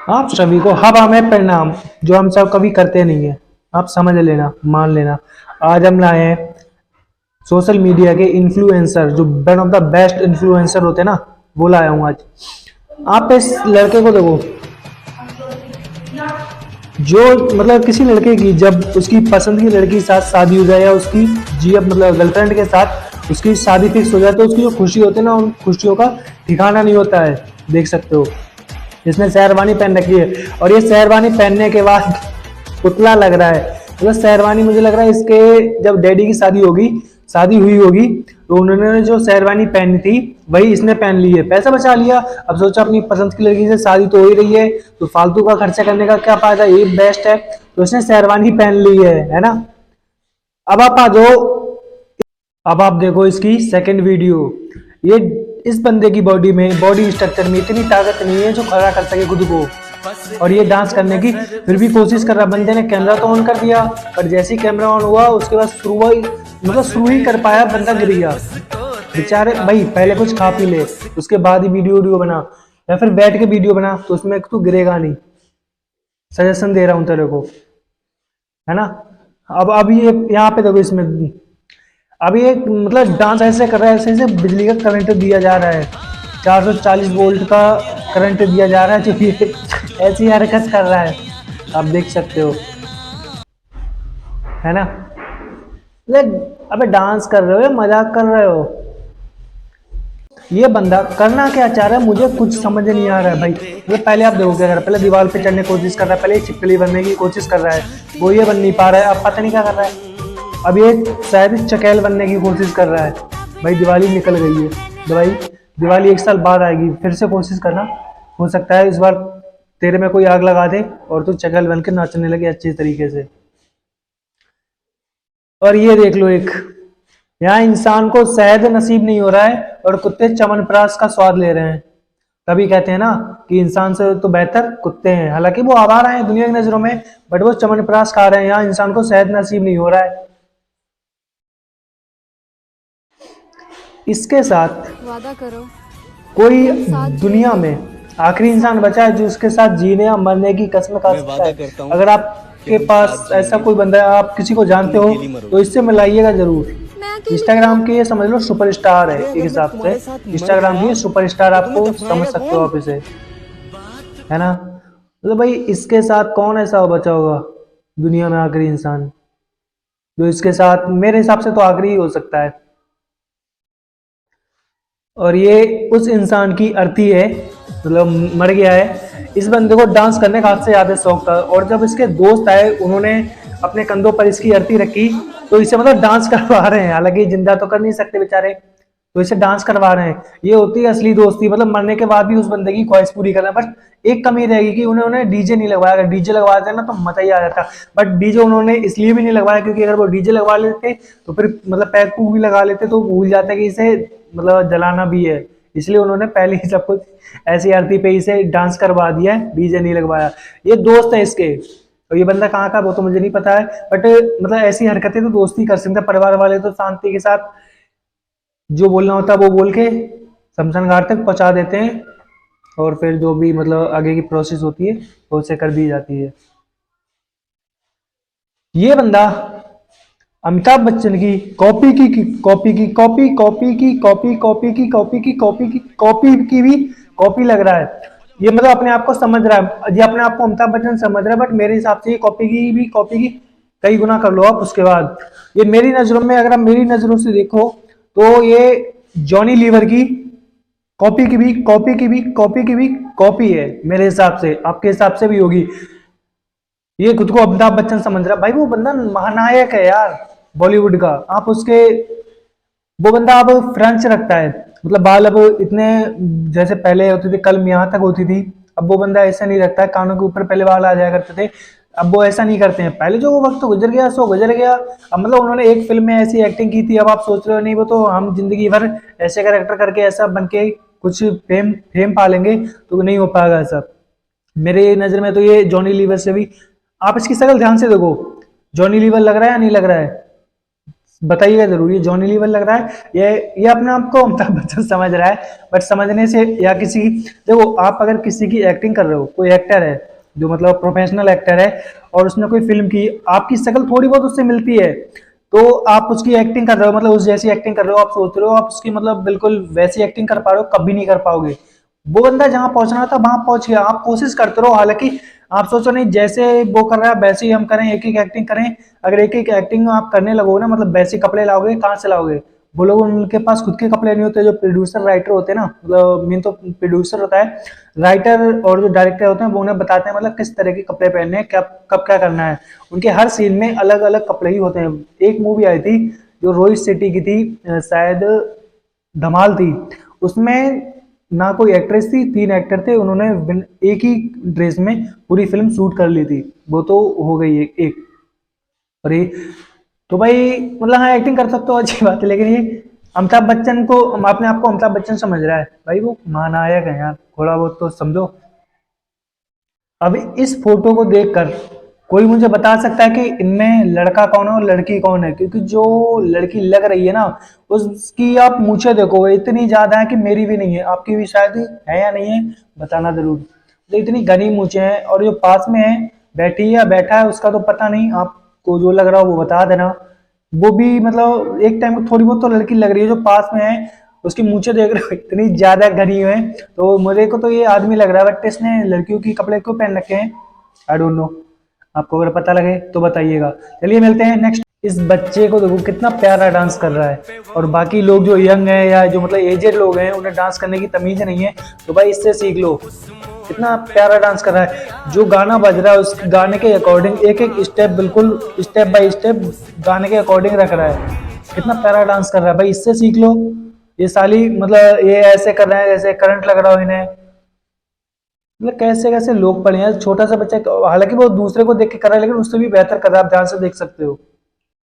आप सभी को हवा में परिणाम, जो हम सब कभी करते नहीं है, आप समझ लेना, मान लेना। आज हम लाए हैं सोशल मीडिया के इन्फ्लुएंसर, जो one of the best influencer होते हैं ना, वो लाया हूँ आज। आप इस लड़के को देखो, जो मतलब किसी लड़के की जब उसकी पसंद की लड़की के साथ शादी हो जाए या उसकी जी अब मतलब गर्लफ्रेंड के साथ उसकी शादी फिक्स हो जाए, तो उसकी जो खुशी होती है ना, उन खुशियों का ठिकाना नहीं होता है। देख सकते हो, इसने शेरवानी पहन रखी है, और ये शेरवानी पहनने के बाद पुतला लग रहा है। मतलब शेरवानी, मुझे लग रहा है इसके जब डैडी की शादी हुई होगी, तो उन्होंने जो शेरवानी पहनी थी वही इसने पहन ली है। पैसा बचा लिया, अब सोचा अपनी पसंद की लड़की से शादी तो हो ही रही है, तो फालतू का खर्चा करने का क्या फायदा, ये बेस्ट है। तो इसने शेरवानी पहन ली है ना। अब आप आ जाओ, अब आप देखो इसकी सेकंड वीडियो। ये इस बंदे की बॉडी स्ट्रक्चर में इतनी ताकत नहीं है जो खड़ा कर सके खुद को, और ये डांस करने की फिर भी कोशिश कर रहा। बंदे ने कैमरा तो ऑन कर दिया, पर जैसे ही कैमरा ऑन हुआ उसके बाद शुरू ही कर पाया, बंदा गिर गया। बेचारे भाई, पहले कुछ खा पी ले, उसके बाद ही वीडियो बना, या फिर बैठ के वीडियो बना, तो उसमें तू गिरेगा नहीं। सजेशन दे रहा हूं तेरे को, है ना। अब ये यहाँ पे देखो, इसमें अभी एक मतलब डांस ऐसे कर रहा है, ऐसे ऐसे बिजली का करंट दिया जा रहा है, 440 वोल्ट का करंट दिया जा रहा है, जो ये ऐसी हरकत कर रहा है, आप देख सकते हो, है ना। अबे डांस कर रहे हो या मजाक कर रहे हो? ये बंदा करना क्या चाह रहा है, मुझे कुछ समझ नहीं आ रहा है भाई। ये पहले आप देखो क्या कर रहा है, पहले दीवार पे चढ़ने की कोशिश कर रहा है, पहले छिपकली बनने की कोशिश कर रहा है, वो ये बन नहीं पा रहा है, अब पता नहीं क्या कर रहा है। अब ये शायद चकेल बनने की कोशिश कर रहा है। भाई दिवाली निकल गई है, भाई दिवाली 1 साल बाद आएगी, फिर से कोशिश करना, हो सकता है इस बार तेरे में कोई आग लगा दे और तू चकेल बन के नाचने लगे अच्छे तरीके से। और ये देख लो, एक यहाँ इंसान को शहद नसीब नहीं हो रहा है और कुत्ते च्यवनप्राश का स्वाद ले रहे हैं। तभी कहते हैं ना कि इंसान से तो बेहतर कुत्ते हैं, हालांकि वो आवारा हैं दुनिया की नजरों में, बट वो च्यवनप्राश खा रहे हैं। यहाँ इंसान को शहद नसीब नहीं हो रहा है। इसके साथ वादा करो कोई तुम साथ दुनिया जियोगे। में आखिरी इंसान बचा है जो उसके साथ जीने या मरने की कसम खा मैं सकता वादा है। करता हूँ अगर कि आपके हम पास साथ ऐसा जिएंगे, कोई बंदा है, आप किसी को तुम जानते हो, अकेली तो मरोगी। इससे मिलाइएगा जरूर। मैं अकेली क्यों? इंस्टाग्राम के ये समझ लो सुपरस्टार है अरे एक अगर मैं हिसाब से। तुम्हारे साथ मर इंस्टाग्राम गया की सुपरस्टार तो तुम्हें आपको समझ दफनाएगा सकते हो कौन? आप इसे, है ना। मतलब भाई, इसके साथ कौन ऐसा बचा होगा दुनिया में आखिरी इंसान, जो इसके साथ, मेरे हिसाब से तो आखिरी ही हो सकता है। और ये उस इंसान की अर्थी है, मतलब मर गया है। इस बंदे को डांस करने का हद से ज्यादा शौक था, और जब इसके दोस्त आए उन्होंने अपने कंधों पर इसकी अर्थी रखी, तो इसे मतलब डांस करवा रहे हैं, हालांकि जिंदा तो कर नहीं सकते बेचारे, तो इसे डांस करवा रहे हैं। ये होती है असली दोस्ती, मतलब मरने के बाद भी उस बंदे की ख्वाहिश पूरी करना। बस एक कमी रहेगी कि उन्होंने डीजे नहीं लगवाया, अगर डीजे लगवा देते ना तो मजा ही आ जाता। बट डीजे उन्होंने इसलिए भी नहीं लगवाया क्योंकि अगर वो डीजे लगवा लेते तो फिर मतलब पैक पूक भी लगा लेते, तो भूल जाते कि इसे मतलब जलाना भी है। इसलिए उन्होंने पहले ही सब कुछ ऐसी आरती पे इसे डांस करवा दिया है, डीजे नहीं लगवाया। ये दोस्त है इसके, तो ये बंदा कहाँ का वो तो मुझे नहीं पता है, बट मतलब ऐसी हरकतें तो दोस्त ही कर सकते हैं। परिवार वाले तो शांति के साथ जो बोलना होता है वो बोल के शमशान घाट तक पहुंचा देते हैं, और फिर जो भी मतलब आगे की प्रोसेस होती है वो उसे कर दी जाती है। ये बंदा अमिताभ बच्चन की कॉपी की भी कॉपी लग रहा है। ये मतलब अपने आप को समझ रहा है, ये अपने आप को अमिताभ बच्चन समझ रहा है, बट मेरे हिसाब से ये कॉपी की कई गुना कर लो आप। उसके बाद ये मेरी नजरों में, अगर आप मेरी नजरों से देखो, तो ये जॉनी लीवर की कॉपी की भी कॉपी है मेरे हिसाब से। आपके हिसाब से भी होगी। ये खुद को अमिताभ बच्चन समझ रहा है, भाई वो बंदा महानायक है यार बॉलीवुड का। आप उसके, वो बंदा अब फ्रेंच रखता है, मतलब बाल अब इतने जैसे पहले होते थे, कल यहाँ तक होती थी, अब वो बंदा ऐसा नहीं रखता है, कानों के ऊपर पहले बाल आ जाया करते थे, अब वो ऐसा नहीं करते हैं। पहले जो वो वक्त तो गुजर गया सो गुजर गया। अब मतलब उन्होंने एक फिल्म में ऐसी एक्टिंग की थी, अब आप सोच रहे हो नहीं वो तो हम जिंदगी भर ऐसे कैरेक्टर करके ऐसा बन के कुछ फेम फेम पालेंगे, तो नहीं हो पाएगा ऐसा। मेरे नजर में तो ये जॉनी लीवर से भी, आप इसकी शक्ल ध्यान से देखो, जॉनी लीवर लग रहा है या नहीं लग रहा है? बताइएगा जरूर, ये जॉनी लीवर लग रहा है, ये अपने आप को अमिताभ बच्चन समझ रहा है, बट समझने से या किसी की, देखो आप अगर किसी की एक्टिंग कर रहे हो, कोई एक्टर है जो मतलब प्रोफेशनल एक्टर है और उसने कोई फिल्म की, आपकी शक्ल थोड़ी बहुत उससे मिलती है, तो आप उसकी एक्टिंग कर रहे हो, मतलब उस जैसी एक्टिंग कर रहे हो, आप सोच रहे हो आप उसकी मतलब बिल्कुल वैसी एक्टिंग कर पा रहे हो, कभी नहीं कर पाओगे। वो बंदा जहां पहुंचना था वहां पहुंच गया, आप कोशिश करते रहो, हालांकि आप सोचो नहीं जैसे वो कर रहा है वैसे ही हम करें, एक एक एक्टिंग करें। अगर एक एक एक्टिंग आप करने लगोगे ना, मतलब वैसे कपड़े लाओगे, कहाँ से लाओगे? वो लोग, उनके पास खुद के कपड़े नहीं होते, जो प्रोड्यूसर राइटर होते हैं ना, मतलब मेन तो प्रोड्यूसर होता है, राइटर और जो डायरेक्टर होते हैं वो उन्हें बताते हैं मतलब किस तरह के कपड़े पहनने हैं, कब कब क्या करना है। उनके हर सीन में अलग अलग कपड़े ही होते हैं। एक मूवी आई थी जो रोहित शेट्टी की थी, शायद धमाल थी, उसमें ना कोई एक्ट्रेस थी, 3 एक्टर थे, उन्होंने एक ही ड्रेस में पूरी फिल्म शूट कर ली थी। वो तो हो गई एक। और ये तो भाई मतलब हाँ एक्टिंग कर सकते हो, अच्छी बात है, लेकिन ये अमिताभ बच्चन को, अपने आप को अमिताभ बच्चन समझ रहा है भाई, वो महानायक है यार, थोड़ा बहुत तो समझो। अब इस फोटो को देखकर कोई मुझे बता सकता है कि इनमें लड़का कौन है और लड़की कौन है? क्योंकि जो लड़की लग रही है ना, उसकी आप मूछें देखो, इतनी ज्यादा है कि मेरी भी नहीं है, आपकी भी शायद है या नहीं है, बताना जरूर। तो इतनी घनी मूछें हैं, और जो पास में है, बैठी है या बैठा है, उसका तो पता नहीं, आपको जो लग रहा हो वो बता देना। वो भी मतलब एक टाइम में थोड़ी बहुत तो लड़की लग रही है, जो पास में है, उसकी मूछें देख रहे हो इतनी ज्यादा घनी है, तो मुझे को तो ये आदमी लग रहा है, बट इसने लड़कियों की कपड़े क्यों पहन रखे हैं, आई डोंट नो। आपको अगर पता लगे तो बताइएगा। चलिए मिलते हैं नेक्स्ट। इस बच्चे को देखो कितना प्यारा डांस कर रहा है, और बाकी लोग जो यंग है या जो मतलब एजेड लोग हैं, उन्हें डांस करने की तमीज नहीं है, तो भाई इससे सीख लो। कितना प्यारा डांस कर रहा है, जो गाना बज रहा है उस गाने के अकॉर्डिंग एक एक स्टेप, बिल्कुल स्टेप बाय स्टेप गाने के अकॉर्डिंग रख रहा है। कितना प्यारा डांस कर रहा है भाई, इससे सीख लो। ये साली मतलब ये ऐसे कर रहे हैं जैसे करंट लग रहा हो इन्हें, मतलब कैसे कैसे लोग पड़े हैं, छोटा सा बच्चा, हालांकि वो दूसरे को देख के कर रहा है, लेकिन उससे भी बेहतर कर रहा है, आप ध्यान से देख सकते हो।